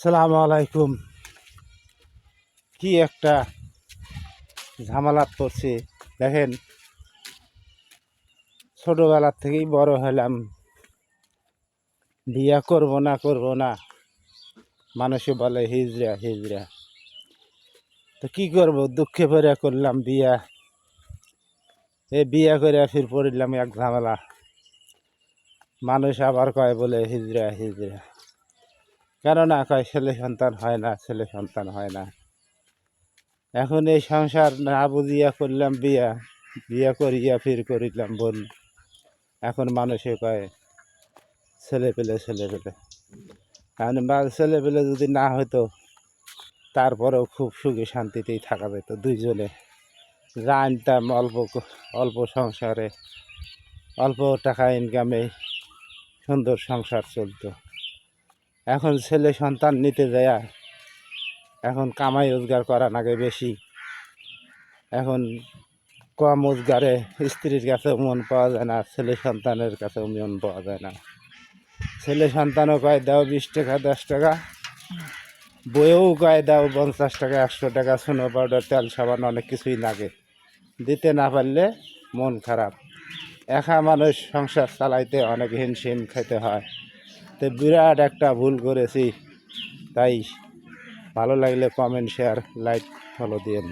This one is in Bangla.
আসসালামু আলাইকুম। কি একটা ঝামেলাত পড়ছি দেখেন। ছোটবেলার থেকেই বড় হলাম, বিয়া করব না মানুষে বলে হিজড়া হিজড়া। তো কি করব, দুঃখে ভরে করলাম বিয়া। বিয়া করে ফির পড়লাম এক ঝামেলা। মানুষ আবার কয় বলে হিজড়া হিজড়া, কেননা কয় ছেলে সন্তান হয় না, ছেলে সন্তান হয় না। এখন এই সংসার না বুঝিয়া করলাম বিয়া, বিয়া করিয়া ফির করিলাম বোন। এখন মানুষে কয় ছেলে পেলে কারণ ছেলে পেলে যদি না হতো তারপরেও খুব সুখে শান্তিতেই থাকা যেত দুইজনে। জানতাম অল্প অল্প সংসারে অল্প টাকা ইনকামে সুন্দর সংসার চলতো। এখন ছেলে সন্তান নিতে যায়, এখন কামাই রোজগার করা নাগে বেশি। এখন কম রোজগারে স্ত্রীর কাছেও মন পাওয়া যায় না, ছেলে সন্তানের কাছেও মন পাওয়া যায় না। ছেলে সন্তানও কয় দাও 20 টাকা 10 টাকা, বইয়েও কয় দাও 50 টাকা 100 টাকা, সোনো পাউডার তেল সাবান অনেক কিছুই লাগে। দিতে না পারলে মন খারাপ। একা মানুষ সংসার চালাইতে অনেক হিমশিম খেতে হয়। তো বিরাট একটা ভুল করেছি। তাই ভালো লাগলে কমেন্ট শেয়ার লাইক ফলো দিন।